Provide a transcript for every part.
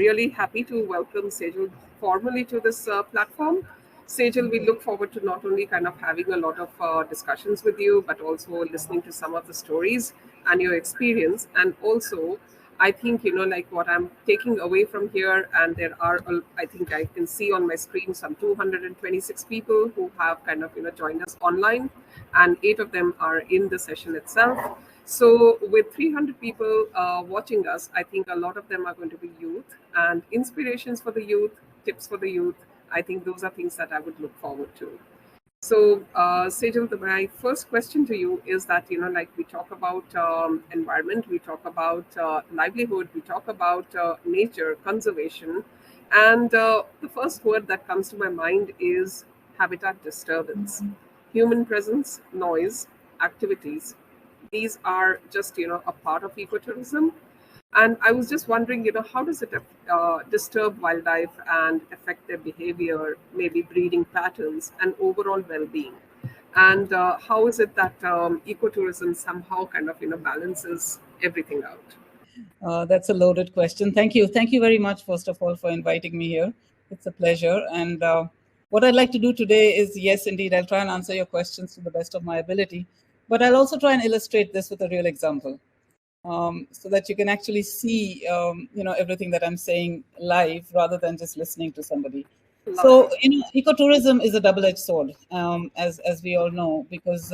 really happy to welcome Sejal formally to this platform. Sejal, we look forward to not only kind of having a lot of discussions with you, but also listening to some of the stories and your experience. And also, I think, like what I'm taking away from here, and there are, I think I can see on my screen some 226 people who have kind of, joined us online, and 8 of them are in the session itself. So with 300 people watching us, I think a lot of them are going to be youth, and inspirations for the youth, tips for the youth. I think those are things that I would look forward to. So, Sejal, my first question to you is that, like we talk about environment, we talk about livelihood, we talk about nature, conservation. And the first word that comes to my mind is habitat disturbance. Human presence, noise, activities. These are just, a part of ecotourism. And I was just wondering, how does it disturb wildlife and affect their behavior, maybe breeding patterns and overall well-being? And how is it that ecotourism somehow kind of, balances everything out? That's a loaded question. Thank you. Thank you very much, first of all, for inviting me here. It's a pleasure. And what I'd like to do today is, yes, indeed, I'll try and answer your questions to the best of my ability, but I'll also try and illustrate this with a real example. So that you can actually see, everything that I'm saying live rather than just listening to somebody. So, ecotourism is a double-edged sword, as we all know, because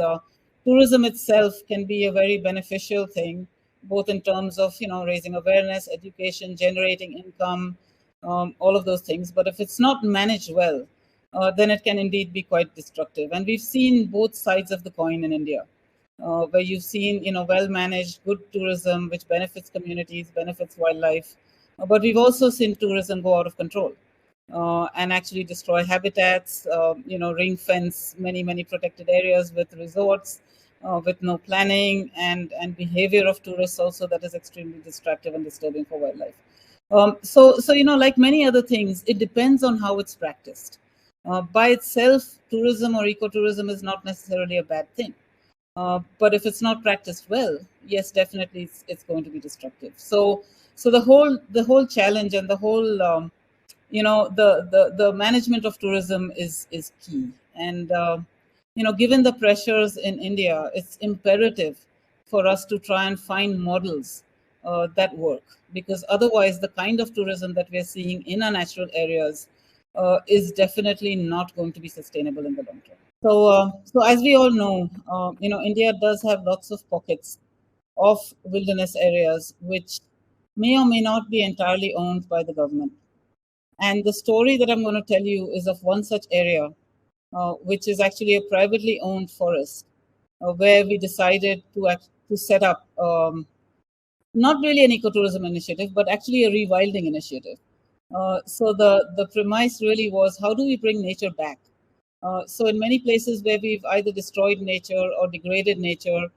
tourism itself can be a very beneficial thing, both in terms of, raising awareness, education, generating income, all of those things. But if it's not managed well, then it can indeed be quite destructive. And we've seen both sides of the coin in India. Where you've seen, well-managed, good tourism, which benefits communities, benefits wildlife. But we've also seen tourism go out of control and actually destroy habitats, ring fence many, many protected areas with resorts, with no planning and behavior of tourists also that is extremely distractive and disturbing for wildlife. So like many other things, it depends on how it's practiced. By itself, tourism or ecotourism is not necessarily a bad thing. But if it's not practiced well, yes, definitely it's going to be destructive. So the whole challenge and the whole the management of tourism is key. And given the pressures in India, it's imperative for us to try and find models that work, because otherwise the kind of tourism that we're seeing in our natural areas is definitely not going to be sustainable in the long term. So as we all know, India does have lots of pockets of wilderness areas which may or may not be entirely owned by the government. And the story that I'm going to tell you is of one such area, which is actually a privately owned forest, where we decided to set up not really an ecotourism initiative, but actually a rewilding initiative. So the premise really was, how do we bring nature back? So in many places where we've either destroyed nature or degraded nature,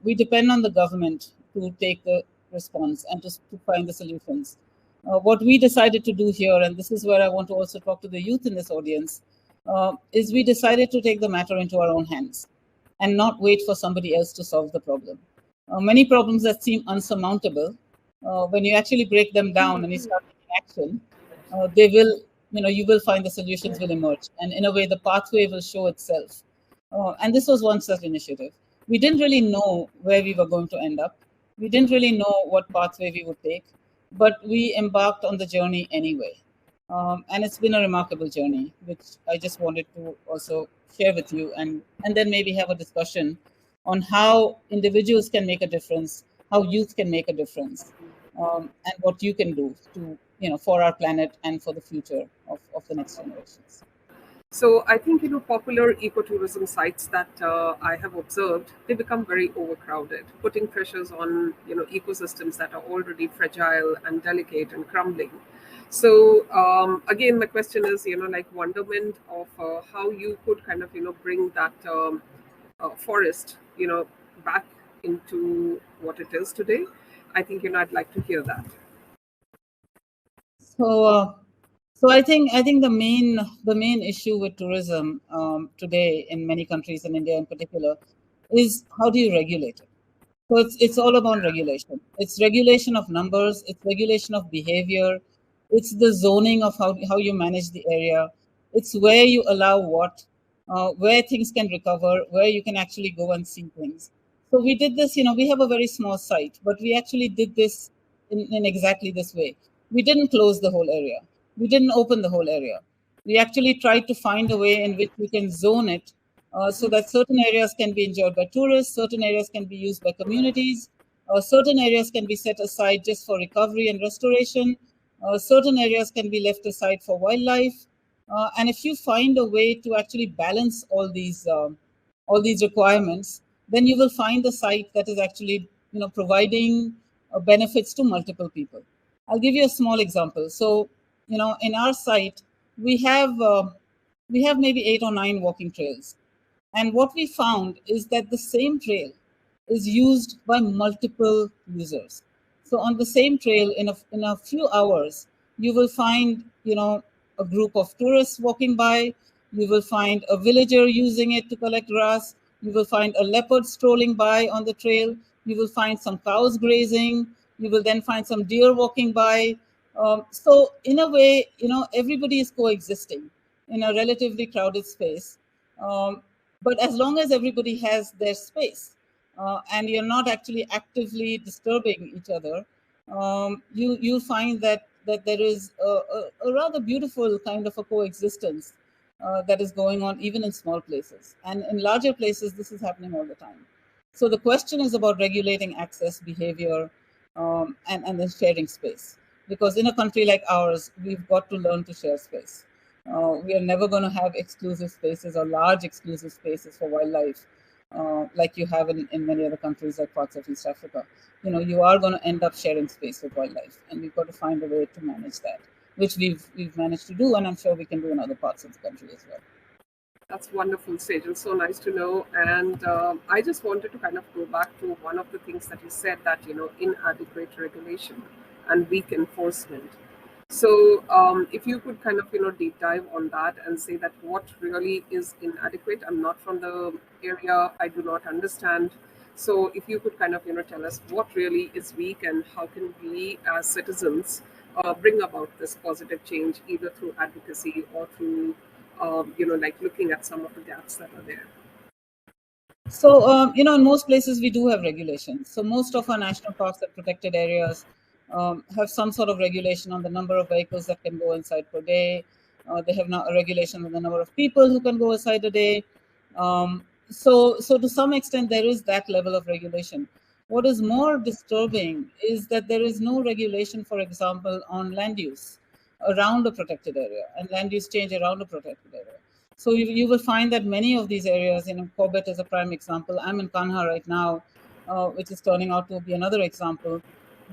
we depend on the government to take the response and to find the solutions. What we decided to do here, and this is where I want to also talk to the youth in this audience, is we decided to take the matter into our own hands and not wait for somebody else to solve the problem. Many problems that seem unsurmountable, when you actually break them down and you start taking action, they will, you will find the solutions will emerge. And in a way, the pathway will show itself. And this was one such initiative. We didn't really know where we were going to end up. We didn't really know what pathway we would take, but we embarked on the journey anyway. And it's been a remarkable journey, which I just wanted to also share with you, and then maybe have a discussion on how individuals can make a difference, how youth can make a difference, and what you can do to, for our planet and for the future of the next generations. So I think, popular ecotourism sites that I have observed, they become very overcrowded, putting pressures on, ecosystems that are already fragile and delicate and crumbling. So again, my question is, like wonderment of how you could kind of, bring that forest, back into what it is today. I think, I'd like to hear that. So I think the main issue with tourism today in many countries, in India in particular, is how do you regulate it? So it's all about regulation. It's regulation of numbers. It's regulation of behavior. It's the zoning of how you manage the area. It's where you allow what, where things can recover, where you can actually go and see things. So we did this, we have a very small site, but we actually did this in exactly this way. We didn't close the whole area. We didn't open the whole area. We actually tried to find a way in which we can zone it so that certain areas can be enjoyed by tourists, certain areas can be used by communities, certain areas can be set aside just for recovery and restoration, certain areas can be left aside for wildlife. And if you find a way to actually balance all these requirements, then you will find the site that is actually providing benefits to multiple people. I'll give you a small example. So, in our site, we have maybe 8 or 9 walking trails. And what we found is that the same trail is used by multiple users. So on the same trail, in a few hours, you will find, a group of tourists walking by. You will find a villager using it to collect grass. You will find a leopard strolling by on the trail. You will find some cows grazing. You will then find some deer walking by. So in a way, everybody is coexisting in a relatively crowded space. But as long as everybody has their space and you're not actually actively disturbing each other, you'll find that there is a rather beautiful kind of a coexistence that is going on even in small places. And in larger places, this is happening all the time. So the question is about regulating access, behavior, and then sharing space. Because in a country like ours, we've got to learn to share space. We are never going to have exclusive spaces or large exclusive spaces for wildlife like you have in many other countries like parts of East Africa. You are going to end up sharing space with wildlife, and we've got to find a way to manage that, which we've managed to do, and I'm sure we can do in other parts of the country as well. That's wonderful, Sejal. So nice to know. And I just wanted to kind of go back to one of the things that you said, that, inadequate regulation and weak enforcement. So if you could kind of, deep dive on that and say that what really is inadequate. I'm not from the area. I do not understand. So if you could kind of, tell us what really is weak and how can we as citizens bring about this positive change, either through advocacy or through like looking at some of the gaps that are there. So, in most places we do have regulations. So most of our national parks and protected areas have some sort of regulation on the number of vehicles that can go inside per day. They have now a regulation on the number of people who can go inside a day. So to some extent, there is that level of regulation. What is more disturbing is that there is no regulation, for example, on land use around a protected area and land use change around a protected area. So you will find that many of these areas, Corbett is a prime example. I'm in Kanha right now, which is turning out to be another example,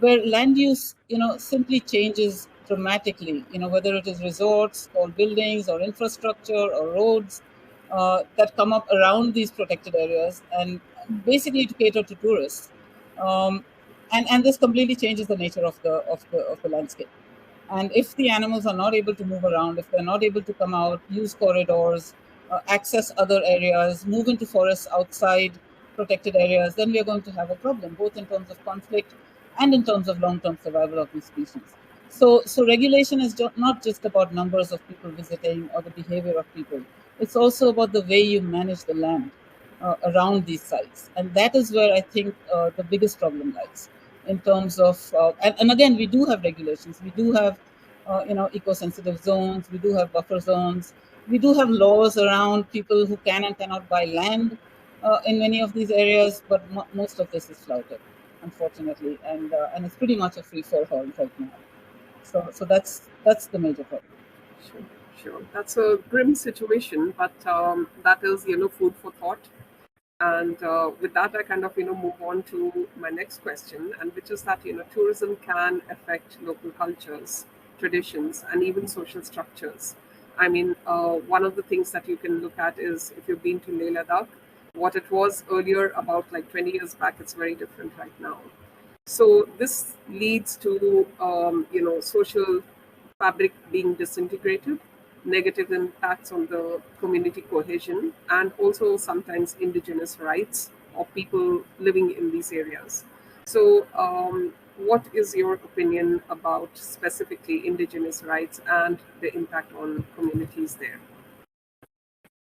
where land use, simply changes dramatically, whether it is resorts or buildings or infrastructure or roads that come up around these protected areas and basically to cater to tourists. And this completely changes the nature of the landscape. And if the animals are not able to move around, if they're not able to come out, use corridors, access other areas, move into forests outside protected areas, then we are going to have a problem, both in terms of conflict and in terms of long-term survival of these species. So regulation is not just about numbers of people visiting or the behavior of people. It's also about the way you manage the land around these sites. And that is where I think the biggest problem lies in terms of, and again, we do have regulations. We do have, eco-sensitive zones. We do have buffer zones. We do have laws around people who can and cannot buy land in many of these areas, but most of this is flouted, unfortunately, and it's pretty much a free-for-all right now. So that's the major problem. Sure. That's a grim situation, but that is, food for thought. And with that, I kind of, move on to my next question, and which is that, tourism can affect local cultures, traditions, and even social structures. I mean, one of the things that you can look at is, if you've been to Leh Ladakh, what it was earlier, about like 20 years back, it's very different right now. So this leads to, social fabric being disintegrated, negative impacts on the community cohesion, and also sometimes indigenous rights of people living in these areas. So what is your opinion about specifically indigenous rights and the impact on communities there?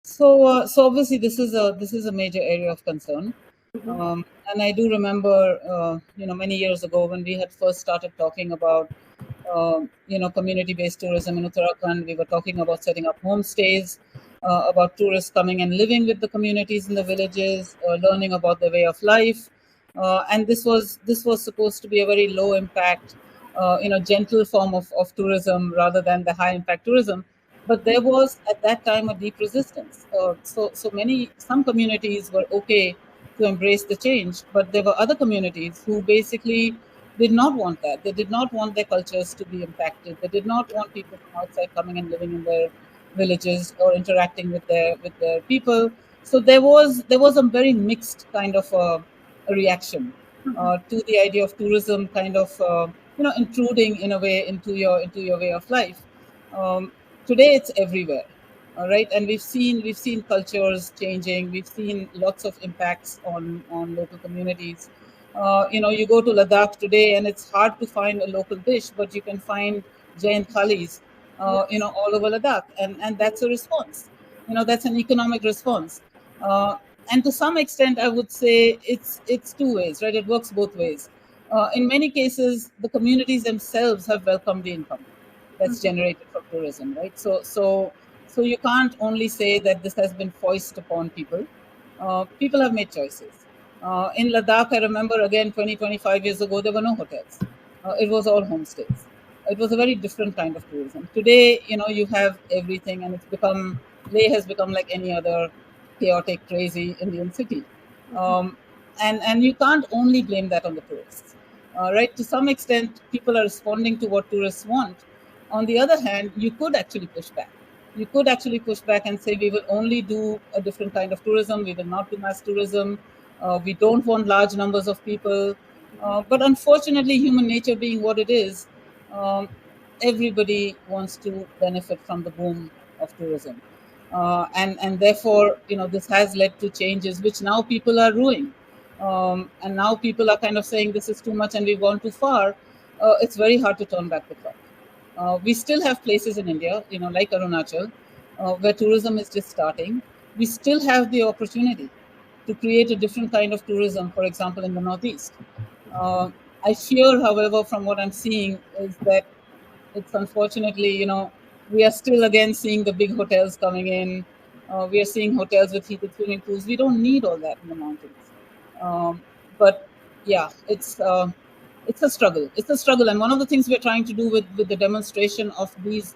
So obviously this is a major area of concern, and I do remember, many years ago when we had first started talking about, community-based tourism in Uttarakhand. We were talking about setting up homestays, about tourists coming and living with the communities in the villages, learning about their way of life, and this was supposed to be a very low impact, gentle form of tourism rather than the high impact tourism. But there was at that time a deep resistance. Some communities were okay to embrace the change, but there were other communities who basically did not want that. They did not want their cultures to be impacted. They did not want people from outside coming and living in their villages or interacting with their people. So there was a very mixed kind of a reaction to the idea of tourism, kind of intruding in a way into your way of life. Um, Today it's everywhere, all right, and we've seen cultures changing. We've seen lots of impacts on local communities. You go to Ladakh today, and it's hard to find a local dish, but you can find Jain thalis, Yes. all over Ladakh, and that's a response. That's an economic response, uh, and to some extent, I would say it's two ways, right? It works both ways. In many cases, the communities themselves have welcomed the income that's generated from tourism, right? So you can't only say that this has been foisted upon people. People have made choices. In Ladakh, I remember again 20, 25 years ago, there were no hotels. It was all homestays. It was a very different kind of tourism. Today, you have everything, and Leh has become like any other chaotic, crazy Indian city. Um, and you can't only blame that on the tourists, right? To some extent, people are responding to what tourists want. On the other hand, you could actually push back. You could actually push back and say, we will only do a different kind of tourism. We will not do mass tourism. We don't want large numbers of people. But unfortunately, human nature being what it is, um, everybody wants to benefit from the boom of tourism. And therefore, this has led to changes which now people are ruining. And now people are kind of saying this is too much and we've gone too far. It's very hard to turn back the clock. We still have places in India, like Arunachal, where tourism is just starting. We still have the opportunity to create a different kind of tourism, for example, in the Northeast. Uh, I fear, however, from what I'm seeing, is that it's unfortunately, we are still again seeing the big hotels coming in. We are seeing hotels with heated swimming pools. We don't need all that in the mountains. But yeah, it's a struggle. It's a struggle, and one of the things we're trying to do with the demonstration of these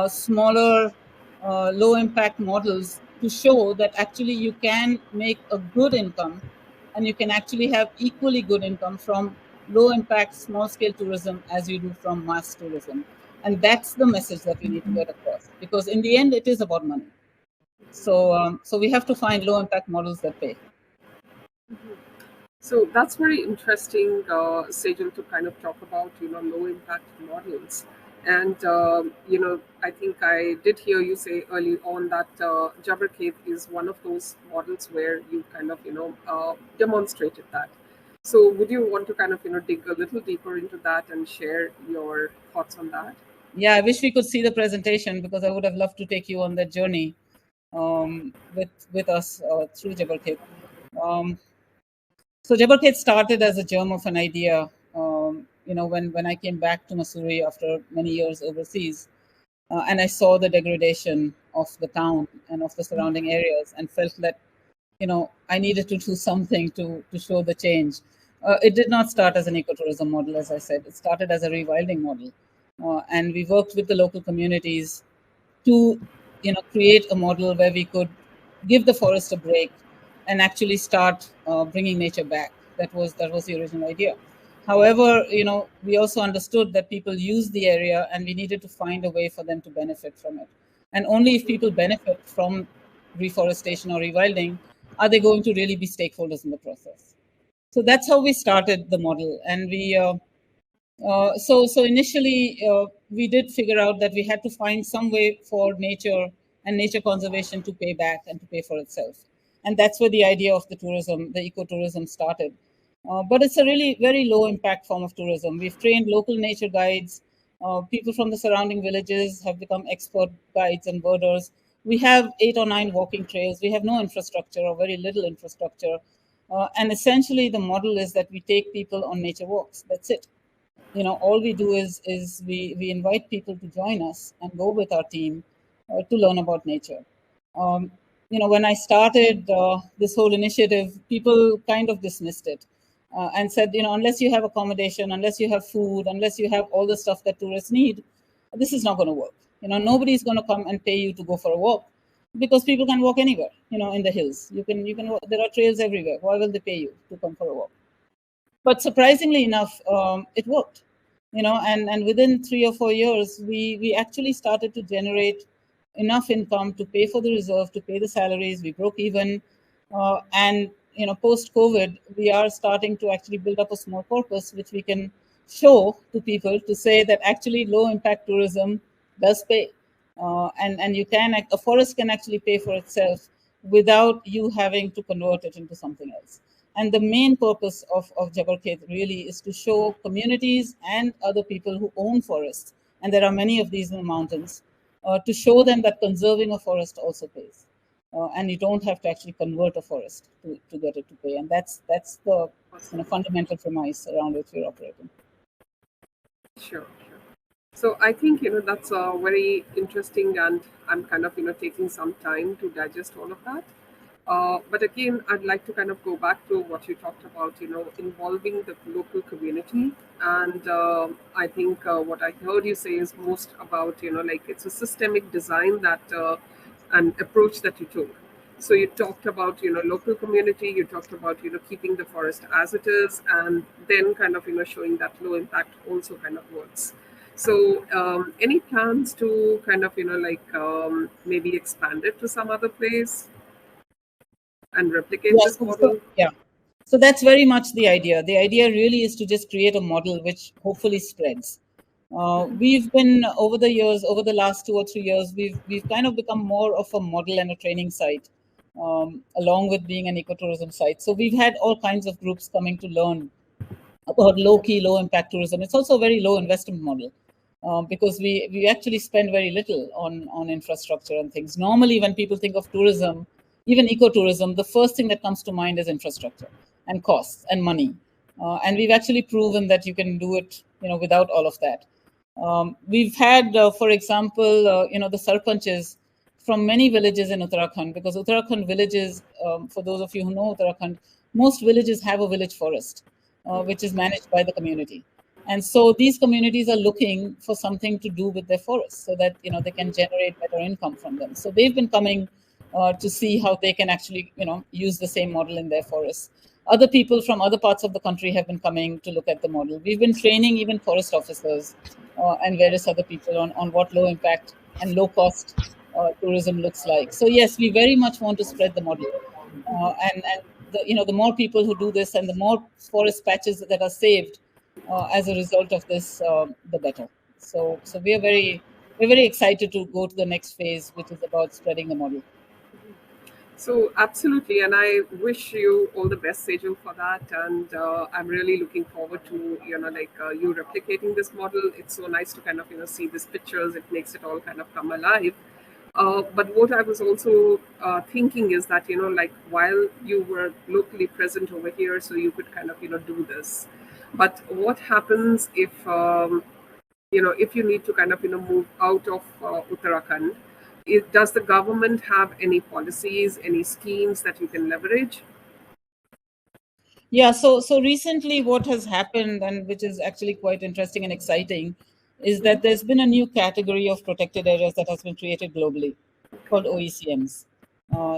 smaller, low impact models to show that actually you can make a good income, and you can actually have equally good income from low impact, small scale tourism as you do from mass tourism. And that's the message that we need to get across, because in the end, it is about money. So we have to find low impact models that pay. So that's very interesting, Sejal, to kind of talk about, low impact models. And, I think I did hear you say early on that Jabarkhet is one of those models where you kind of, demonstrated that. So would you want to kind of, dig a little deeper into that and share your thoughts on that? Yeah, I wish we could see the presentation, because I would have loved to take you on that journey with us through Jabarkhet. Um, so Jabarkhet started as a germ of an idea. When I came back to Missouri after many years overseas, and I saw the degradation of the town and of the surrounding areas, and felt that I needed to do something to show the change. It did not start as an ecotourism model, as I said. It started as a rewilding model, and we worked with the local communities to create a model where we could give the forest a break and actually start bringing nature back. That was the original idea. However, we also understood that people use the area, and we needed to find a way for them to benefit from it. And only if people benefit from reforestation or rewilding are they going to really be stakeholders in the process. So that's how we started the model. And so initially, we did figure out that we had to find some way for nature and nature conservation to pay back and to pay for itself. And that's where the idea of the ecotourism started. But it's a really very low impact form of tourism. We've trained local nature guides. People from the surrounding villages have become expert guides and birders. We have 8 or 9 walking trails. We have no infrastructure or very little infrastructure. And essentially, the model is that we take people on nature walks. That's it. All we do is we invite people to join us and go with our team to learn about nature. um, when I started this whole initiative, people kind of dismissed it and said, unless you have accommodation, unless you have food, unless you have all the stuff that tourists need, this is not going to work. Nobody's going to come and pay you to go for a walk, because people can walk anywhere, in the hills. You can walk, there are trails everywhere. Why will they pay you to come for a walk? But surprisingly enough, it worked. And within 3 or 4 years, we actually started to generate enough income to pay for the reserve, to pay the salaries. We broke even, and post COVID, we are starting to actually build up a small corpus which we can show to people to say that actually low impact tourism does pay, and you can, a forest can actually pay for itself without you having to convert it into something else. And the main purpose of Jabarkhet really is to show communities and other people who own forests, and there are many of these in the mountains, to show them that conserving a forest also pays. And you don't have to actually convert a forest to get it to pay. And that's the fundamental premise around which we're operating. Sure. So I think that's very interesting, and I'm kind of taking some time to digest all of that. But again, I'd like to kind of go back to what you talked about, involving the local community. And I think what I heard you say is most about, like it's a systemic design that an approach that you took. So you talked about, local community, you talked about, keeping the forest as it is, and then kind of, showing that low impact also kind of works. So any plans to kind of, maybe expand it to some other place and replicate this model? Yeah. So that's very much the idea. The idea really is to just create a model which hopefully spreads. We've been over the years, over the last 2 or 3 years, we've kind of become more of a model and a training site, along with being an ecotourism site. So we've had all kinds of groups coming to learn about low-key, low-impact tourism. It's also a very low investment model, because we actually spend very little on infrastructure and things. Normally, when people think of tourism, even ecotourism, the first thing that comes to mind is infrastructure and costs and money. And we've actually proven that you can do it, without all of that. We've had, for example, the sarpanches from many villages in Uttarakhand, because Uttarakhand villages, for those of you who know Uttarakhand, most villages have a village forest, which is managed by the community. And so these communities are looking for something to do with their forests so that, they can generate better income from them. So they've been coming to see how they can actually, use the same model in their forests. Other people from other parts of the country have been coming to look at the model. We've been training even forest officers and various other people on what low impact and low cost tourism looks like. So yes, we very much want to spread the model, and the more people who do this and the more forest patches that are saved as a result of this, the better. So we're very excited to go to the next phase, which is about spreading the model. So absolutely, and I wish you all the best, Sejal, for that. And I'm really looking forward to you replicating this model. It's so nice to kind of see these pictures. It makes it all kind of come alive. But what I was also thinking is that while you were locally present over here, so you could kind of do this. But what happens if if you need to kind of move out of Uttarakhand? Does the government have any policies, any schemes that you can leverage? Yeah, so recently what has happened, and which is actually quite interesting and exciting, is that there's been a new category of protected areas that has been created globally called OECMs.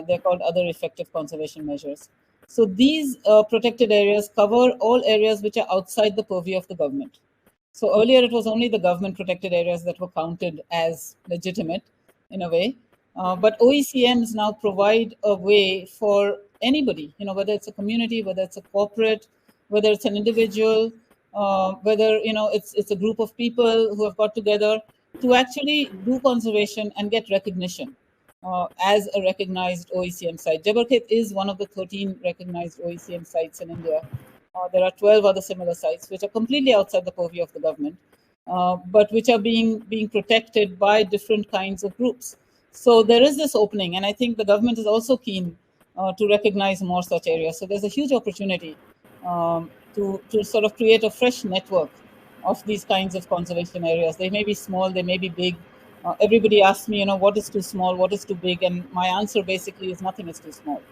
They're called Other Effective Conservation Measures. So these protected areas cover all areas which are outside the purview of the government. So earlier it was only the government protected areas that were counted as legitimate in a way. But OECMs now provide a way for anybody, whether it's a community, whether it's a corporate, whether it's an individual, whether it's a group of people who have got together to actually do conservation and get recognition as a recognized OECM site. Jabarkhet is one of the 13 recognized OECM sites in India. There are 12 other similar sites which are completely outside the purview of the government, but which are being protected by different kinds of groups. So there is this opening, and I think the government is also keen to recognize more such areas. So there's a huge opportunity to sort of create a fresh network of these kinds of conservation areas. They may be small, they may be big. Everybody asks me, what is too small, what is too big, and my answer basically is nothing is too small.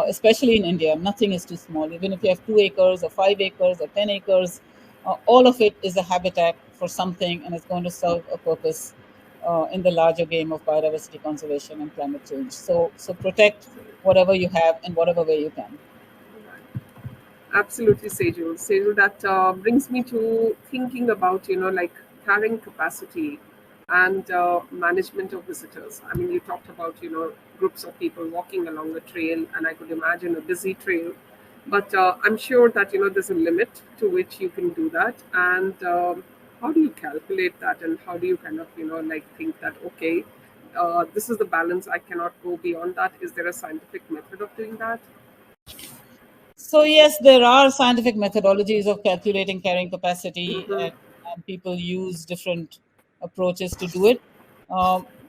Especially in India, nothing is too small. Even if you have 2 acres or 5 acres or 10 acres, all of it is a habitat for something, and it's going to serve a purpose in the larger game of biodiversity conservation and climate change. So protect whatever you have in whatever way you can. Absolutely, Sejal. Sejal, that brings me to thinking about, like carrying capacity and management of visitors. I mean, you talked about, groups of people walking along a trail, and I could imagine a busy trail. But I'm sure that, there's a limit to which you can do that. And how do you calculate that? And how do you kind of, like think that, okay, this is the balance, I cannot go beyond that? Is there a scientific method of doing that? So yes, there are scientific methodologies of calculating carrying capacity, and people use different approaches to do it.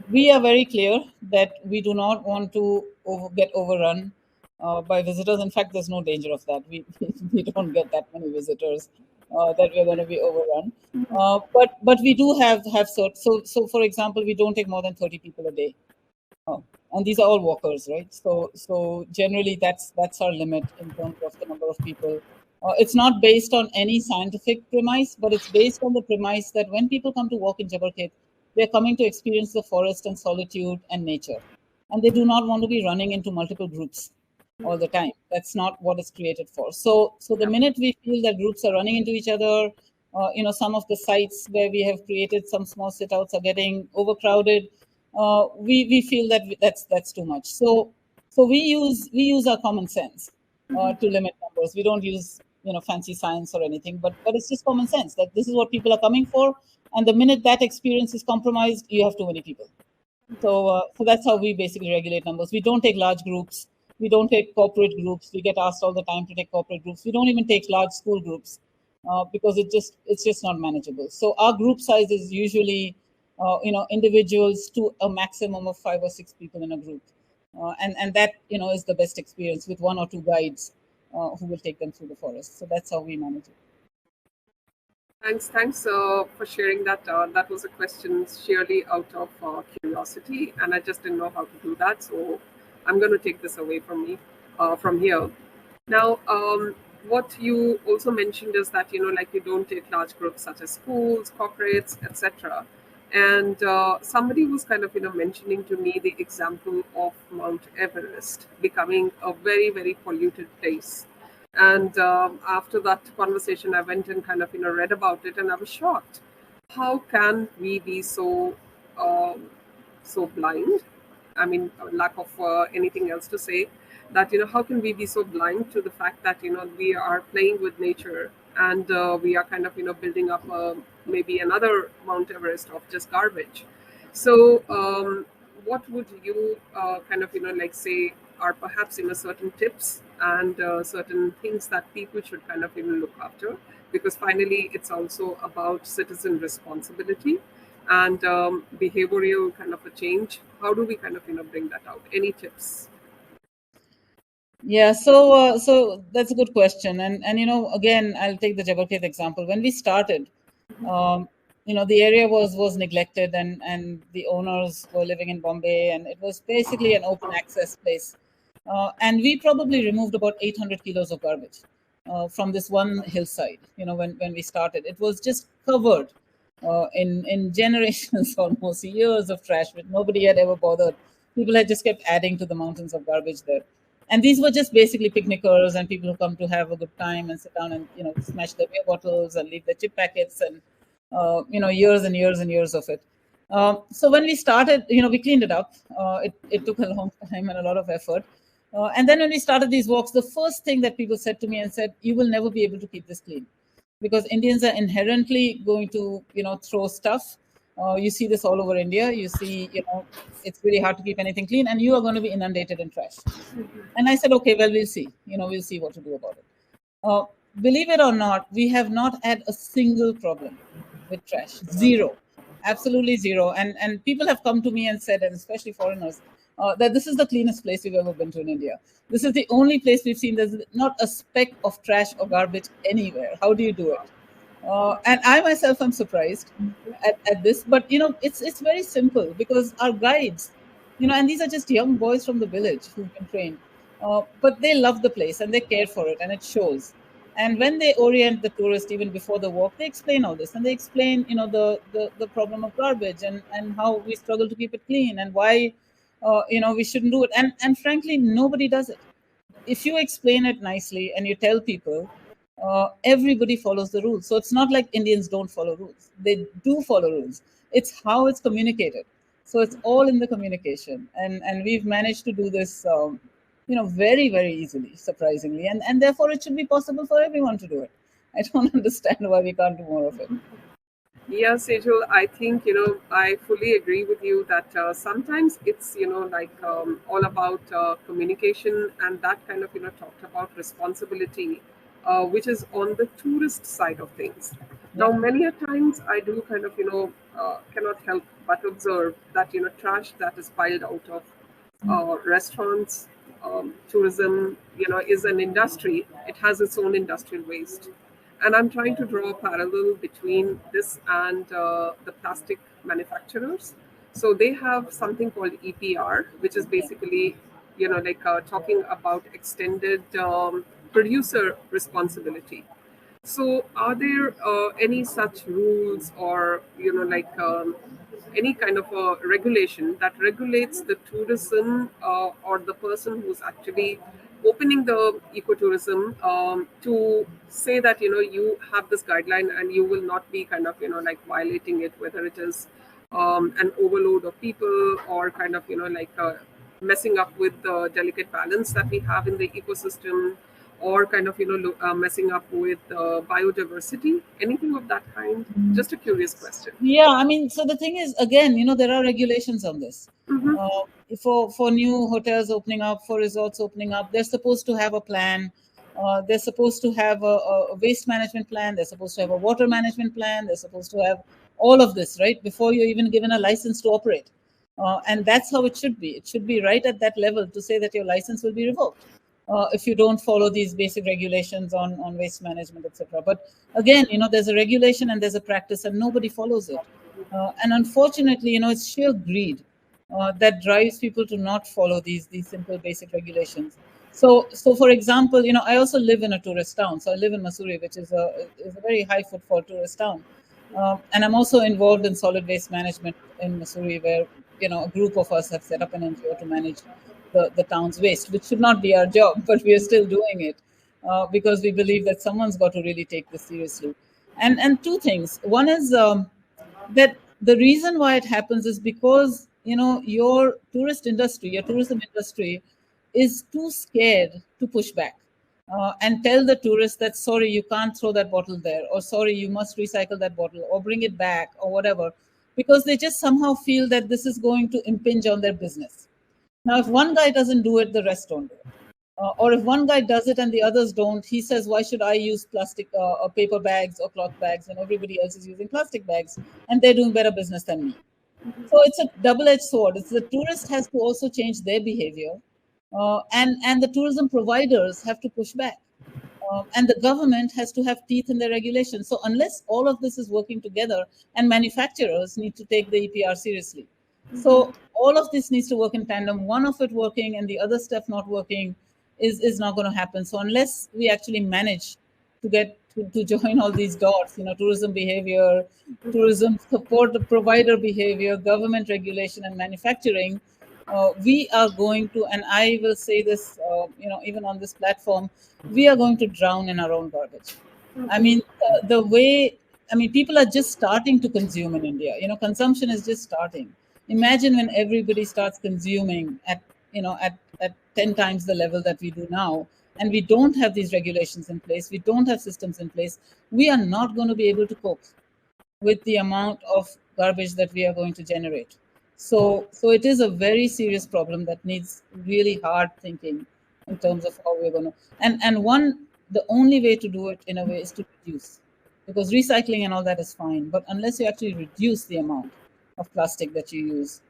We are very clear that we do not want to get overrun by visitors. In fact, there's no danger of that. We don't get that many visitors that we're going to be overrun. But we do have so for example, we don't take more than 30 people a day. And these are all walkers, right? So generally that's our limit in terms of the number of people. It's not based on any scientific premise, but it's based on the premise that when people come to walk in Jabarkhet, they're coming to experience the forest and solitude and nature, and they do not want to be running into multiple groups all the time. That's not what it's created for. So the minute we feel that groups are running into each other, some of the sites where we have created some small sit outs are getting overcrowded. We feel that that's too much. So we use our common sense to limit numbers. We don't use fancy science or anything, but it's just common sense that this is what people are coming for, and the minute that experience is compromised, you have too many people. So that's how we basically regulate numbers. We don't take large groups. We don't take corporate groups. We get asked all the time to take corporate groups. We don't even take large school groups because it's just not manageable. So our group size is usually individuals to a maximum of 5 or 6 people in a group, and that is the best experience with 1 or 2 guides who will take them through the forest. So that's how we manage it. Thanks for sharing that. That was a question sheerly out of curiosity, and I just didn't know how to do that. So I'm going to take this away from me from here. Now, what you also mentioned is that like you don't take large groups such as schools, corporates, etc. And somebody was kind of mentioning to me the example of Mount Everest becoming a very, very polluted place. And after that conversation, I went and kind of read about it, and I was shocked. How can we be so blind? I mean, lack of anything else to say, that how can we be so blind to the fact that we are playing with nature, and we are kind of building up maybe another Mount Everest of just garbage. So what would you kind of like say are perhaps certain tips and certain things that people should kind of look after, because finally it's also about citizen responsibility and behavioral kind of a change. How do we kind of bring that out? Any tips? Yeah, so that's a good question, and again, I'll take the Jabarkhet example. When we started, the area was neglected, and the owners were living in Bombay, and it was basically an open access place. And we probably removed about 800 kilos of garbage from this one hillside. When we started, it was just covered in generations, almost years of trash, but nobody had ever bothered. People had just kept adding to the mountains of garbage there. And these were just basically picnickers and people who come to have a good time and sit down and smash their beer bottles and leave their chip packets and years and years and years of it. So when we started, we cleaned it up. It took a long time and a lot of effort. And then when we started these walks, the first thing that people said to me and said, "You will never be able to keep this clean, because Indians are inherently going to throw stuff." You see this all over India. You see, it's really hard to keep anything clean, and you are going to be inundated in trash. And I said, okay, well, we'll see. We'll see what to do about it. believe it or not, we have not had a single problem with trash. Zero. Absolutely zero. And people have come to me and said, and especially foreigners, that this is the cleanest place we've ever been to in India. This is the only place we've seen there's not a speck of trash or garbage anywhere. How do you do it? And I myself am surprised at this, but it's very simple because our guides, and these are just young boys from the village who've been trained, but they love the place and they care for it, and it shows. And when they orient the tourist even before the walk, they explain all this, and they explain, the problem of garbage, and how we struggle to keep it clean, and why, we shouldn't do it. And frankly, nobody does it. If you explain it nicely and you tell people, everybody follows the rules. So it's not like Indians don't follow rules. They do follow rules. It's how it's communicated. So it's all in the communication. And we've managed to do this, very, very easily, surprisingly. And therefore, it should be possible for everyone to do it. I don't understand why we can't do more of it. Yeah, Sejal, I think, I fully agree with you that sometimes it's, all about communication, and that kind of, talked about responsibility, which is on the tourist side of things. Now, many a times I do kind of, cannot help but observe that, trash that is piled out of restaurants, tourism, is an industry. It has its own industrial waste. And I'm trying to draw a parallel between this and the plastic manufacturers. So they have something called EPR, which is basically, talking about extended producer responsibility. So are there any such rules, or, any kind of a regulation that regulates the tourism, or the person who's actually opening the ecotourism, to say that, you have this guideline and you will not be kind of, violating it, whether it is an overload of people, or kind of, messing up with the delicate balance that we have in the ecosystem, or kind of, messing up with biodiversity, anything of that kind? Just a curious question. Yeah, I mean, so the thing is, again, there are regulations on this. For new hotels opening up, for resorts opening up, they're supposed to have a plan. They're supposed to have a waste management plan. They're supposed to have a water management plan. They're supposed to have all of this, right, before you're even given a license to operate. And that's how it should be. It should be right at that level to say that your license will be revoked if you don't follow these basic regulations on waste management, etc. But again, there's a regulation and there's a practice, and nobody follows it. And unfortunately, it's sheer greed that drives people to not follow these simple basic regulations. So for example, I also live in a tourist town. So I live in Mussoorie, which is a very high footfall tourist town. And I'm also involved in solid waste management in Mussoorie, where a group of us have set up an NGO to manage the town's waste, which should not be our job, but we are still doing it because we believe that someone's got to really take this seriously. And two things. One is that the reason why it happens is because your tourism industry is too scared to push back and tell the tourist that, sorry, you can't throw that bottle there, or sorry, you must recycle that bottle or bring it back or whatever, because they just somehow feel that this is going to impinge on their business. Now, if one guy doesn't do it, the rest don't do it. Or if one guy does it and the others don't, he says, why should I use plastic or paper bags or cloth bags when everybody else is using plastic bags and they're doing better business than me? So it's a double-edged sword. It's the tourist has to also change their behavior, and the tourism providers have to push back. And the government has to have teeth in their regulations. So unless all of this is working together, and manufacturers need to take the EPR seriously. So all of this needs to work in tandem. One of it working and the other stuff not working is not going to happen. So unless we actually manage to get to join all these dots, tourism behavior, tourism support provider behavior, government regulation, and manufacturing, we are going to, and I will say this, even on this platform, we are going to drown in our own garbage. I mean, people are just starting to consume in India. Consumption is just starting. Imagine when everybody starts consuming at 10 times the level that we do now, and we don't have these regulations in place, we don't have systems in place, we are not going to be able to cope with the amount of garbage that we are going to generate. So it is a very serious problem that needs really hard thinking in terms of how we're going to. And one the only way to do it in a way is to reduce, because recycling and all that is fine, but unless you actually reduce the amount of plastic that you use,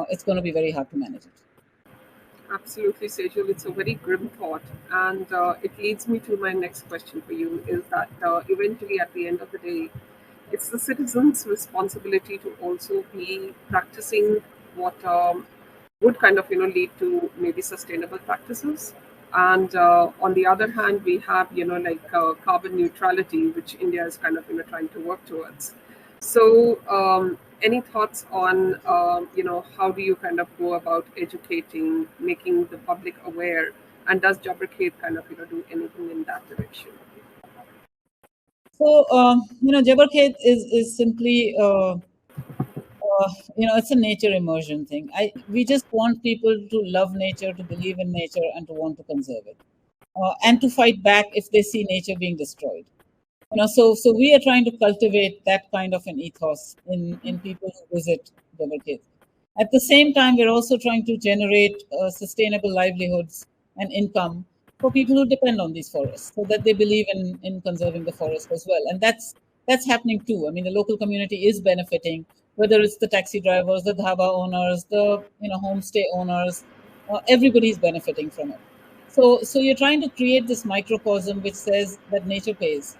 it's going to be very hard to manage it. Absolutely, Sejal. It's a very grim thought. And it leads me to my next question for you is that eventually, at the end of the day, it's the citizens' responsibility to also be practicing what would kind of lead to maybe sustainable practices. And on the other hand, we have like carbon neutrality, which India is kind of trying to work towards. So, any thoughts on how do you kind of go about educating, making the public aware, and does Jabarkhet kind of do anything in that direction? So, Jabarkhet is simply, it's a nature immersion thing. We just want people to love nature, to believe in nature, and to want to conserve it, and to fight back if they see nature being destroyed. So we are trying to cultivate that kind of an ethos in people who visit Jabarkhet. At the same time, we're also trying to generate sustainable livelihoods and income for people who depend on these forests, so that they believe in conserving the forest as well. And that's happening too. I mean, the local community is benefiting, whether it's the taxi drivers, the dhaba owners, the homestay owners, everybody's benefiting from it. So you're trying to create this microcosm which says that nature pays.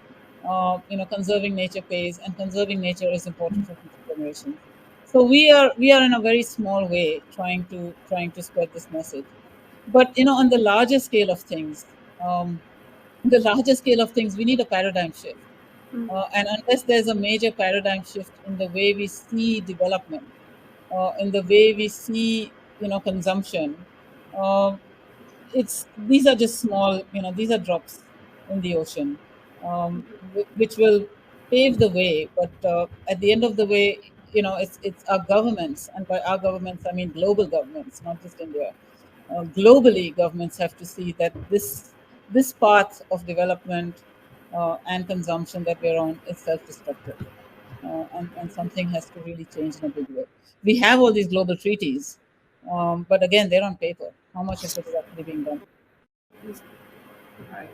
Conserving nature pays, and conserving nature is important for future generations. So we are in a very small way trying to spread this message. But on the larger scale of things, we need a paradigm shift. And unless there's a major paradigm shift in the way we see development, in the way we see consumption, uh, these are just small, these are drops in the ocean, which will pave the way. But at the end of the way, it's our governments, and by our governments I mean global governments, not just India. Globally, governments have to see that this path of development and consumption that we're on is self-destructive, and something has to really change in a big way. We have all these global treaties, but again, they're on paper. How much of it is actually being done? Right.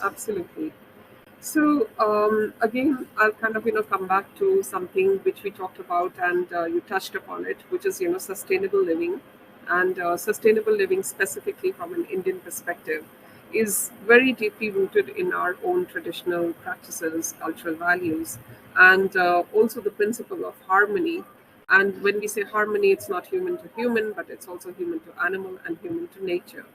Absolutely. So again, I'll kind of come back to something which we talked about, and you touched upon it, which is sustainable living, and sustainable living specifically from an Indian perspective is very deeply rooted in our own traditional practices, cultural values, and also the principle of harmony. And when we say harmony, it's not human to human, but it's also human to animal and human to nature.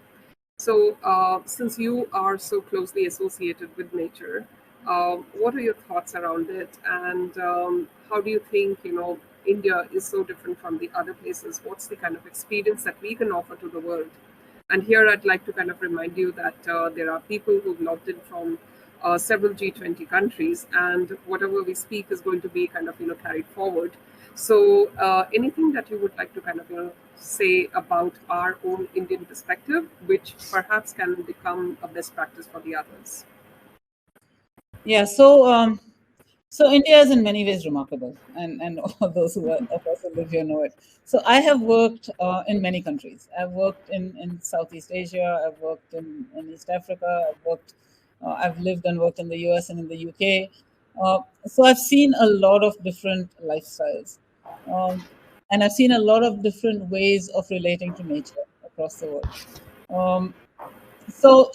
So, since you are so closely associated with nature, what are your thoughts around it? And how do you think, India is so different from the other places? What's the kind of experience that we can offer to the world? And here I'd like to kind of remind you that there are people who've logged in from several G20 countries, and whatever we speak is going to be kind of, carried forward. So, anything that you would like to kind of, say about our own Indian perspective, which perhaps can become a best practice for the others? Yeah. So India is in many ways remarkable, and all those of us who live here know it. So I have worked in many countries. I've worked in Southeast Asia. I've worked in East Africa. I've lived and worked in the US and in the UK. So I've seen a lot of different lifestyles, um, and I've seen a lot of different ways of relating to nature across the world. Um, so,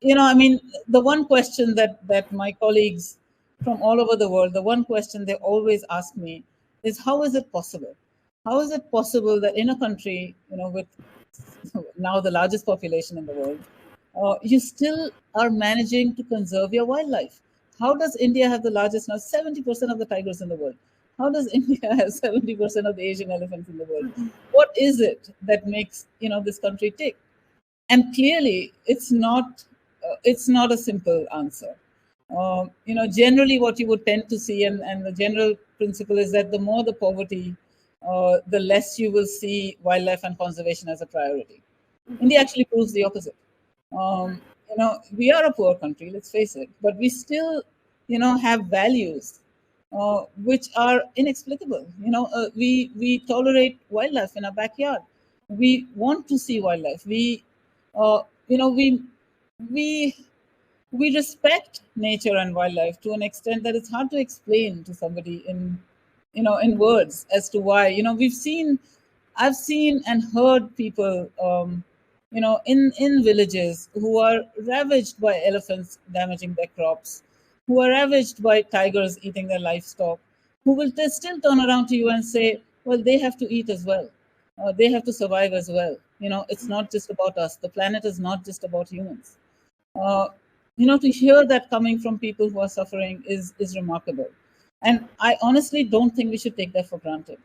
I mean, the one question that my colleagues from all over the world, the one question they always ask me is, how is it possible? How is it possible that in a country, with now the largest population in the world, you still are managing to conserve your wildlife? How does India have the largest, now 70% of the tigers in the world? How does India have 70% of the Asian elephants in the world? What is it that makes this country tick? And clearly it's not a simple answer. Generally what you would tend to see, and the general principle is that the more the poverty, the less you will see wildlife and conservation as a priority. India actually proves the opposite. We are a poor country, let's face it, but we still have values which are inexplicable. We tolerate wildlife in our backyard. We want to see wildlife. Uh, you know we we we respect nature and wildlife to an extent that it's hard to explain to somebody in words as to why. I've seen and heard people in villages who are ravaged by elephants damaging their crops, who are ravaged by tigers eating their livestock, who will still turn around to you and say, well, they have to eat as well. They have to survive as well. It's not just about us. The planet is not just about humans. uh, to hear that coming from people who are suffering is remarkable. And I honestly don't think we should take that for granted.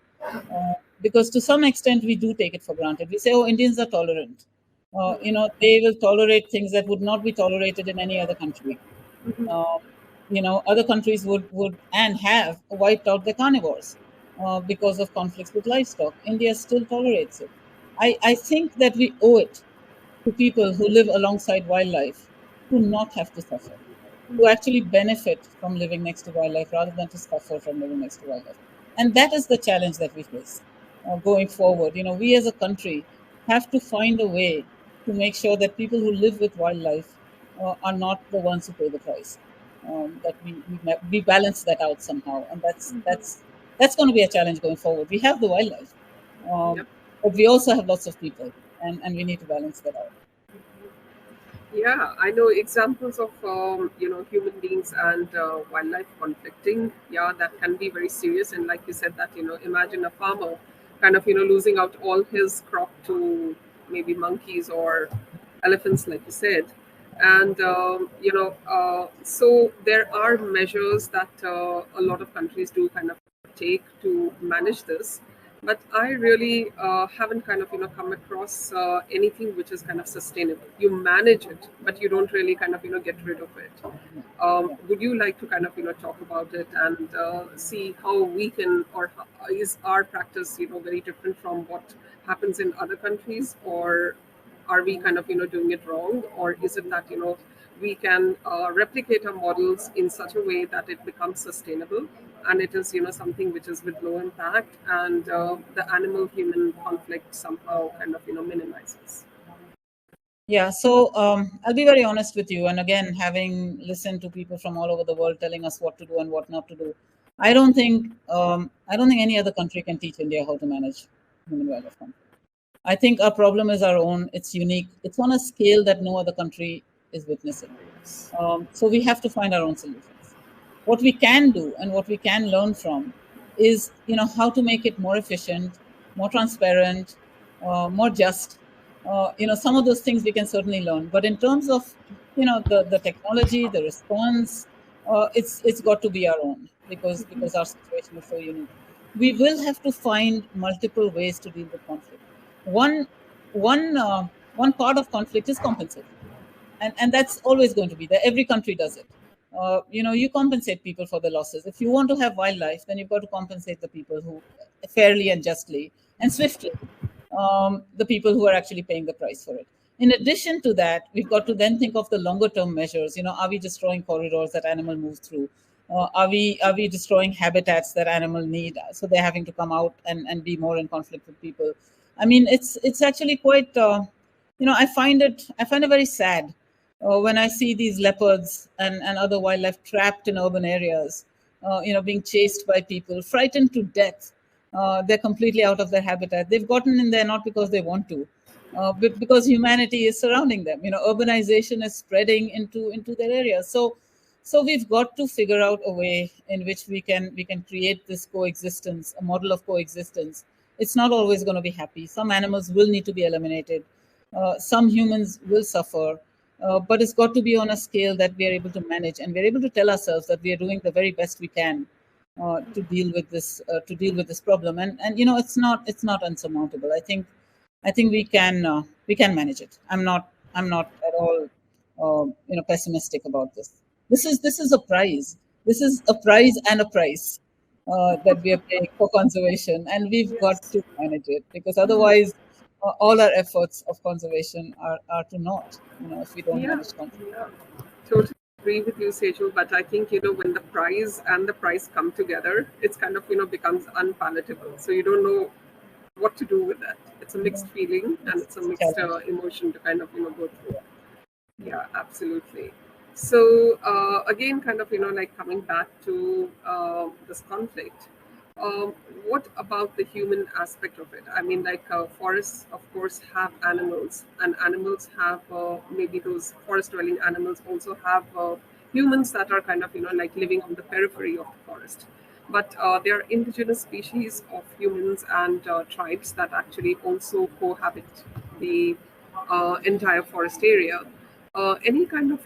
Because to some extent we do take it for granted. We say, oh, Indians are tolerant. They will tolerate things that would not be tolerated in any other country. Uh, Other countries would and have wiped out the carnivores because of conflicts with livestock. India still tolerates it. I think that we owe it to people who live alongside wildlife to not have to suffer, to actually benefit from living next to wildlife rather than to suffer from living next to wildlife. And that is the challenge that we face going forward. We as a country have to find a way to make sure that people who live with wildlife are not the ones who pay the price. That we balance that out somehow, and that's going to be a challenge going forward. We have the wildlife, Yep. but we also have lots of people, and we need to balance that out. Yeah, I know examples of human beings and wildlife conflicting. Yeah, that can be very serious. And like you said, that imagine a farmer kind of losing out all his crop to maybe monkeys or elephants, like you said. And so there are measures that a lot of countries do kind of take to manage this, but I really haven't kind of come across anything which is kind of sustainable. You manage it, but you don't really kind of get rid of it. Would you like to kind of talk about it and see how we can, or is our practice very different from what happens in other countries, or are we kind of doing it wrong, or is it that we can replicate our models in such a way that it becomes sustainable, and it is something which is with low impact, and the animal human conflict somehow kind of minimizes. Yeah, so I'll be very honest with you. And again, having listened to people from all over the world telling us what to do and what not to do, I don't think any other country can teach India how to manage human wildlife conflict. I think our problem is our own. It's unique. It's on a scale that no other country is witnessing. So we have to find our own solutions. What we can do and what we can learn from is, how to make it more efficient, more transparent, more just. Some of those things we can certainly learn. But in terms of, the technology, the response, it's got to be our own, because our situation is so unique. We will have to find multiple ways to deal with conflict. One one one part of conflict is compensation, and that's always going to be there. Every country does it. You compensate people for the losses. If you want to have wildlife, then you've got to compensate the people who fairly and justly and swiftly, the people who are actually paying the price for it. In addition to that, we've got to then think of the longer term measures. Are we destroying corridors that animal move through? Are we destroying habitats that animal need? So they're having to come out and be more in conflict with people. I mean, it's actually quite. I find it very sad when I see these leopards and other wildlife trapped in urban areas, being chased by people, frightened to death. They're completely out of their habitat. They've gotten in there not because they want to, but because humanity is surrounding them. Urbanization is spreading into their areas. So we've got to figure out a way in which we can create this coexistence, a model of coexistence. It's not always going to be happy. Some animals will need to be eliminated. Some humans will suffer, but it's got to be on a scale that we are able to manage, and we're able to tell ourselves that we are doing the very best we can to deal with this problem. And it's not unsurmountable. I think we can manage it. I'm not at all pessimistic about this. This is a prize. This is a prize and a price that we are paying for conservation, and we've got Yes. to manage it, because otherwise all our efforts of conservation are to naught, if we don't Yeah, manage conservation. yeah, totally agree with you, Sejal. But I think when the prize and the price come together, it's kind of becomes unpalatable. So you don't know what to do with that. It's a mixed feeling, and it's a It's a mixed challenge. emotion to kind of go through. Yeah, absolutely. So again, kind of, like coming back to this conflict, what about the human aspect of it? I mean, like forests, of course, have animals, and animals have maybe those forest-dwelling animals also have humans that are kind of, like living on the periphery of the forest. But there are indigenous species of humans and tribes that actually also cohabit the entire forest area. Any kind of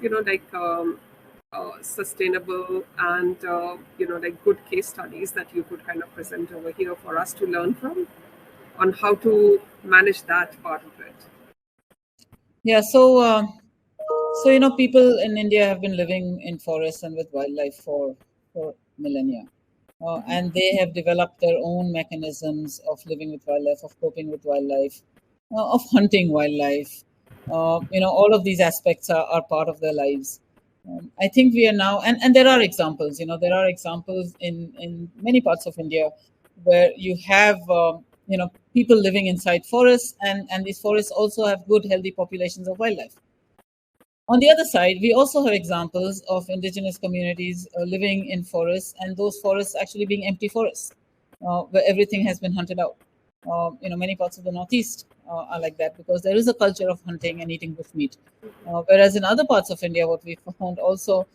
sustainable and like good case studies that you could kind of present over here for us to learn from on how to manage that part of it. Yeah, so people in India have been living in forests and with wildlife for millennia. And they have developed their own mechanisms of living with wildlife, of coping with wildlife, of hunting wildlife. All of these aspects are part of their lives. I think we are now, and there are examples. There are examples in many parts of India where you have people living inside forests, and these forests also have good, healthy populations of wildlife. On the other side, we also have examples of indigenous communities living in forests, and those forests actually being empty forests, where everything has been hunted out. Many parts of the Northeast are like that because there is a culture of hunting and eating bushmeat. Whereas in other parts of India, what we found also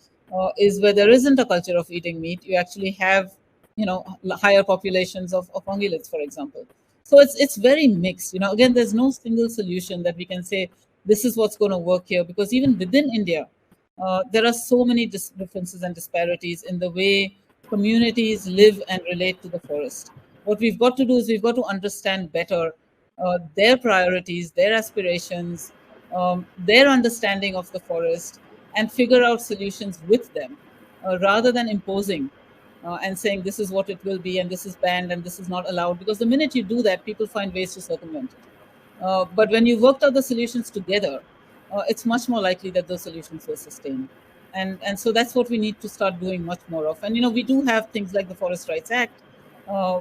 is where there isn't a culture of eating meat, you actually have, higher populations of ungulates, for example. So it's very mixed. Again, there's no single solution that we can say this is what's going to work here, because even within India, there are so many differences and disparities in the way communities live and relate to the forest. What we've got to do is we've got to understand better their priorities, their aspirations, their understanding of the forest, and figure out solutions with them rather than imposing and saying this is what it will be and this is banned and this is not allowed. Because the minute you do that, people find ways to circumvent it. But when you worked out the solutions together, it's much more likely that those solutions will sustain. And so that's what we need to start doing much more of. And we do have things like the Forest Rights Act,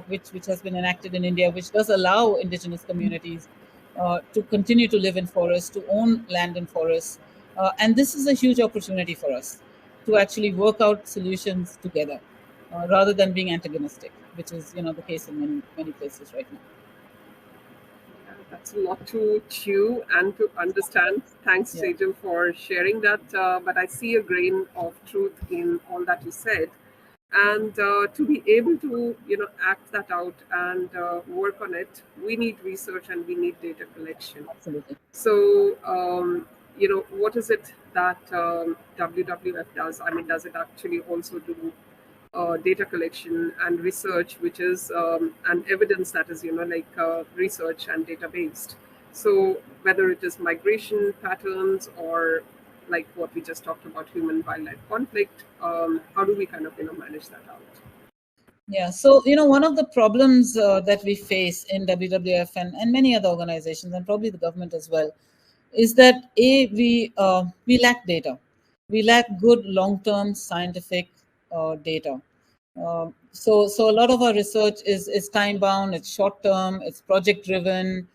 which has been enacted in India, which does allow indigenous communities to continue to live in forests, to own land in forests. And this is a huge opportunity for us to actually work out solutions together rather than being antagonistic, which is the case in many places right now. That's a lot to chew and to understand. Thanks, Yeah. Sejal, for sharing that. But I see a grain of truth in all that you said. And to be able to, act that out and work on it, we need research and we need data collection. Absolutely. So, what is it that WWF does? I mean, does it actually also do data collection and research, which is an evidence that is, research and data based. So whether it is migration patterns or like what we just talked about, human wildlife conflict, how do we kind of, manage that out? Yeah, so one of the problems that we face in WWF and many other organizations, and probably the government as well, is that we lack data. We lack good long-term scientific data. So a lot of our research is time-bound, it's short-term, it's project-driven.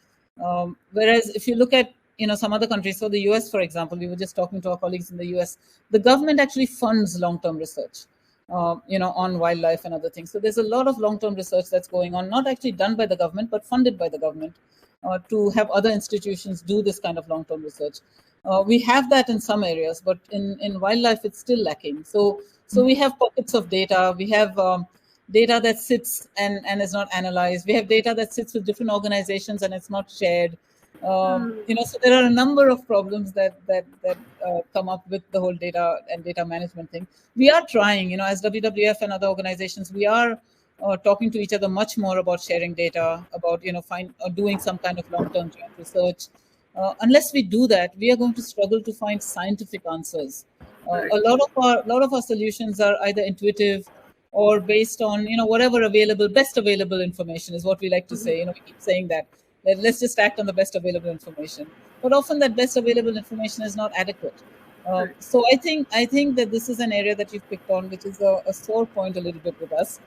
Whereas if you look at some other countries, so the US, for example, we were just talking to our colleagues in the US, the government actually funds long-term research. On wildlife and other things. So there's a lot of long-term research that's going on, not actually done by the government, but funded by the government to have other institutions do this kind of long-term research. We have that in some areas, but in wildlife, it's still lacking. So we have pockets of data. We have data that sits and is not analyzed. We have data that sits with different organizations and it's not shared. So there are a number of problems that come up with the whole data and data management thing. We are trying, as WWF and other organizations, we are talking to each other much more about sharing data, about doing some kind of long-term joint research. Unless we do that, we are going to struggle to find scientific answers. Right. A lot of our solutions are either intuitive or based on whatever best available information is what we like to say. We keep saying that. Let's just act on the best available information. But often that best available information is not adequate. So I think that this is an area that you've picked on, which is a sore point a little bit with us,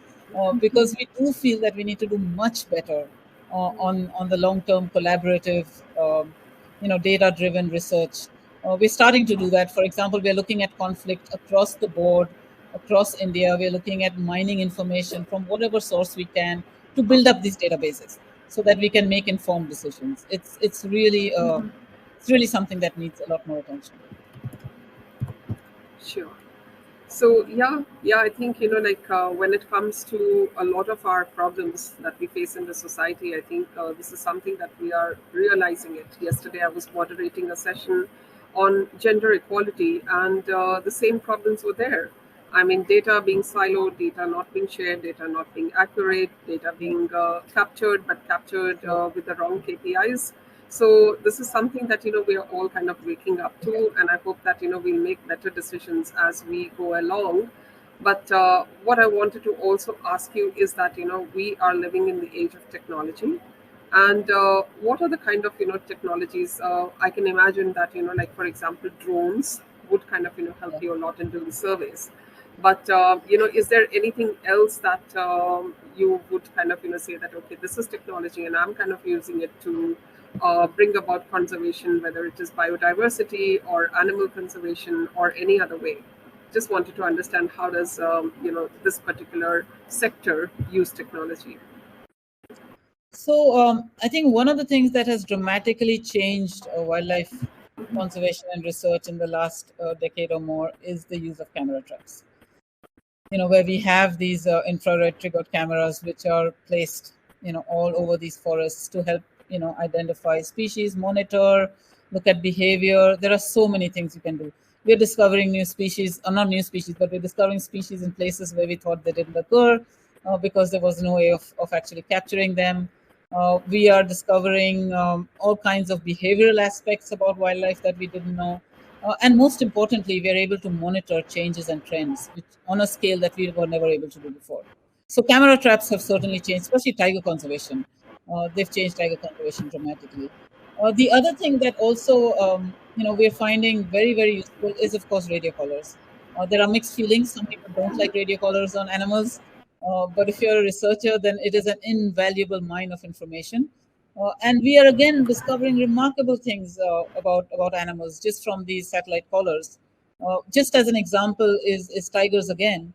because we do feel that we need to do much better on the long-term collaborative, data-driven research We're starting to do that. For example, we're looking at conflict across the board, across India. We're looking at mining information from whatever source we can to build up these databases so that we can make informed decisions. It's really something that needs a lot more attention. Sure. So yeah, I think like when it comes to a lot of our problems that we face in the society, I think this is something that we are realizing it. Yesterday, I was moderating a session on gender equality, and the same problems were there. I mean, data being siloed, data not being shared, data not being accurate, data being captured, but captured with the wrong KPIs. So this is something that we are all kind of waking up to, and I hope that we'll make better decisions as we go along. But what I wanted to also ask you is that we are living in the age of technology, and what are the kind of technologies? I can imagine that like for example, drones would kind of help you a lot in doing surveys. But is there anything else that you would kind of say that okay, this is technology, and I'm kind of using it to bring about conservation, whether it is biodiversity or animal conservation or any other way. Just wanted to understand how does this particular sector use technology. So I think one of the things that has dramatically changed wildlife conservation and research in the last decade or more is the use of camera traps. Where we have these infrared triggered cameras which are placed all over these forests to help identify species, monitor, look at behavior. There are so many things you can do. We're discovering new species, not new species, but we're discovering species in places where we thought they didn't occur because there was no way of actually capturing them. We are discovering all kinds of behavioral aspects about wildlife that we didn't know. And most importantly, we are able to monitor changes and trends on a scale that we were never able to do before. So camera traps have certainly changed, especially tiger conservation. They've changed tiger conservation dramatically. The other thing that also we're finding very, very useful is, of course, radio collars. There are mixed feelings. Some people don't like radio collars on animals. But if you're a researcher, then it is an invaluable mine of information. And we are again discovering remarkable things about animals just from these satellite collars. Just as an example is tigers again.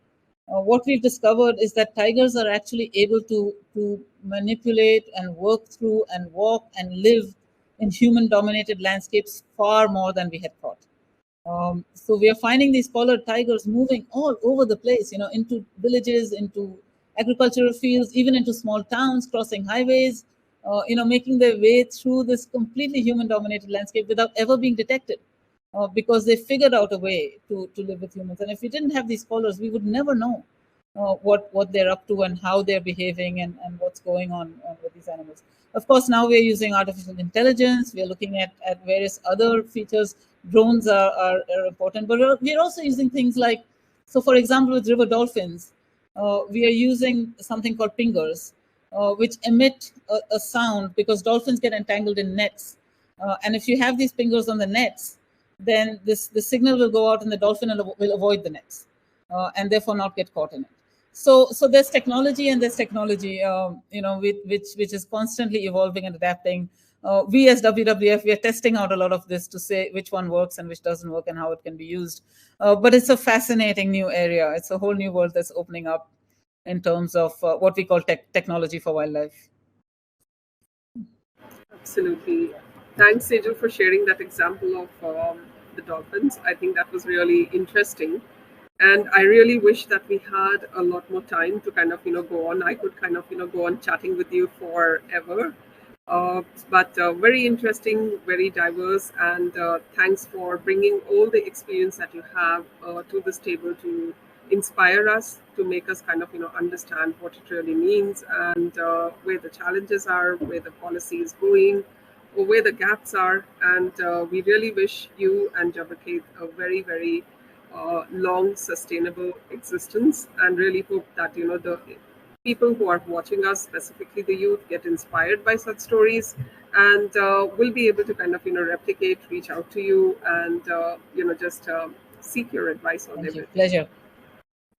What we've discovered is that tigers are actually able to manipulate and work through and walk and live in human-dominated landscapes far more than we had thought. So we are finding these collared tigers moving all over the place, into villages, into agricultural fields, even into small towns, crossing highways, making their way through this completely human-dominated landscape without ever being detected, because they figured out a way to live with humans. And if we didn't have these collars, we would never know what they're up to and how they're behaving and what's going on with these animals. Of course, now we're using artificial intelligence. We're looking at various other features. Drones are important, but we're also using things like, so for example, with river dolphins, we are using something called pingers, which emit a sound because dolphins get entangled in nets. And if you have these pingers on the nets, then the signal will go out and the dolphin will avoid the nets and therefore not get caught in it. So there's technology and there's technology, which is constantly evolving and adapting. We as WWF, we are testing out a lot of this to say which one works and which doesn't work and how it can be used. But it's a fascinating new area. It's a whole new world that's opening up in terms of what we call technology for wildlife. Absolutely. Thanks, Sejal, for sharing that example of the dolphins. I think that was really interesting. And I really wish that we had a lot more time to kind of, go on. I could kind of, go on chatting with you forever. But very interesting, very diverse. And thanks for bringing all the experience that you have to this table to inspire us, to make us kind of, understand what it really means and where the challenges are, where the policy is going, or where the gaps are. And we really wish you and Jabarkhet a very, very long, sustainable existence, and really hope that the people who are watching us, specifically the youth, get inspired by such stories, and will be able to kind of replicate, reach out to you, and just seek your advice on everything. Pleasure.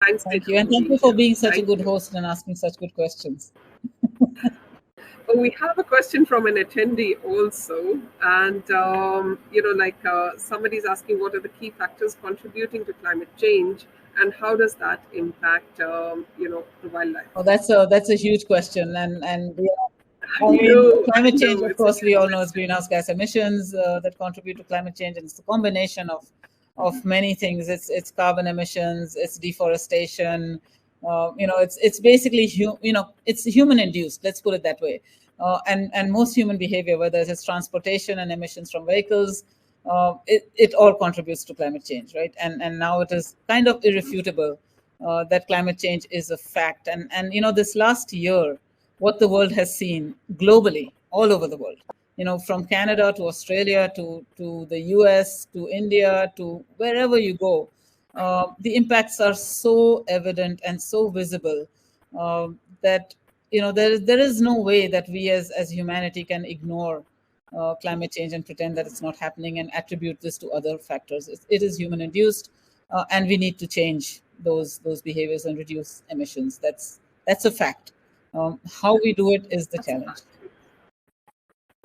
Thanks. Thank you, and thank you for being such a good host and asking such good questions. We have a question from an attendee also, and somebody's asking what are the key factors contributing to climate change, and how does that impact the wildlife? Oh, that's a huge question, and I mean, No, I climate change, know of it's a course, we huge all know is question. greenhouse gas emissions that contribute to climate change, and it's a combination of many things. It's carbon emissions, it's deforestation. It's basically it's human induced. Let's put it that way. And most human behavior, whether it's transportation and emissions from vehicles, it all contributes to climate change, right? And now it is kind of irrefutable that climate change is a fact. And this last year, what the world has seen globally, all over the world, from Canada to Australia to the US to India to wherever you go, the impacts are so evident and so visible that there is no way that we as humanity can ignore climate change and pretend that it's not happening and attribute this to other factors. It is human induced, and we need to change those behaviors and reduce emissions. That's a fact. How we do it is the That's a challenge. fact.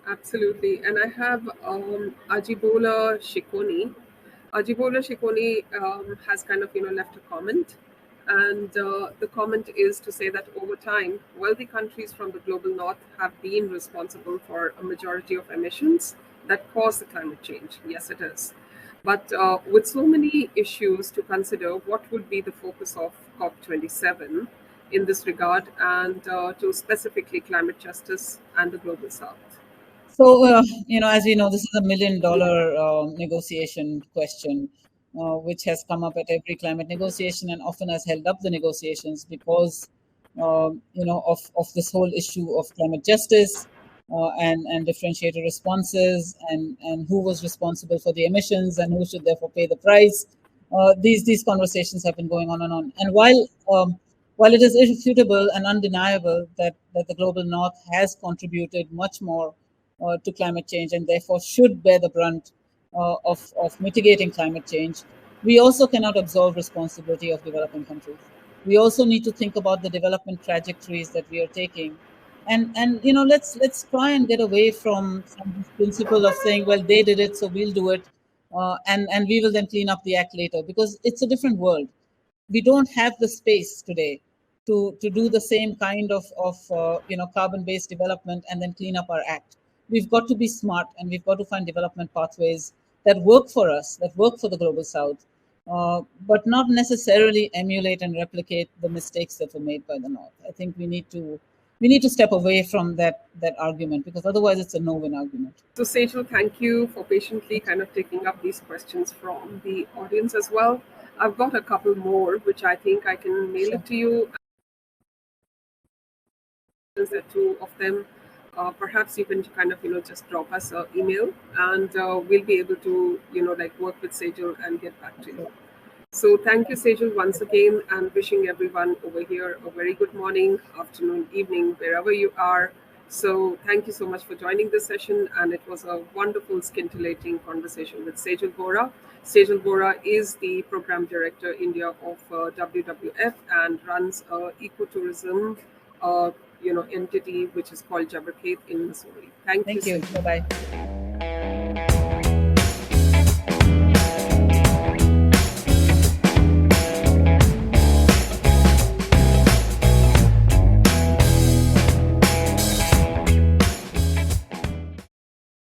Absolutely. And I have Ajibola Shikoni. Ajibola Shikoni has kind of left a comment, and the comment is to say that over time, wealthy countries from the global north have been responsible for a majority of emissions that cause the climate change. Yes, it is. But with so many issues to consider, what would be the focus of COP27 in this regard, and to specifically climate justice and the global south? So, as we know, this is $1 million negotiation question, which has come up at every climate negotiation and often has held up the negotiations because, of this whole issue of climate justice and differentiated responses and who was responsible for the emissions and who should therefore pay the price. These conversations have been going on and on. And while it is irrefutable and undeniable that the global north has contributed much more to climate change and therefore should bear the brunt of mitigating climate change, we also cannot absolve responsibility of developing countries. We also need to think about the development trajectories that we are taking. And let's try and get away from this principle of saying, well, they did it, so we'll do it, and we will then clean up the act later, because it's a different world. We don't have the space today to do the same kind of carbon-based development and then clean up our act. We've got to be smart, and we've got to find development pathways that work for us, that work for the global south, but not necessarily emulate and replicate the mistakes that were made by the north. I think we need to step away from that argument, because otherwise it's a no-win argument. So, Sejal, thank you for patiently kind of taking up these questions from the audience as well. I've got a couple more, which I think I can mail Sure. it to you. There are two of them. Perhaps you can kind of just drop us an email, and we'll be able to work with Sejal and get back to you. So thank you, Sejal, once again, and wishing everyone over here a very good morning, afternoon, evening, wherever you are. So thank you so much for joining this session, and it was a wonderful, scintillating conversation with Sejal Worah. Sejal Worah is the Program Director, India of WWF, and runs ecotourism entity which is called Jabarkhet in Missouri. Thank you, Thank you. Sejal. Bye-bye.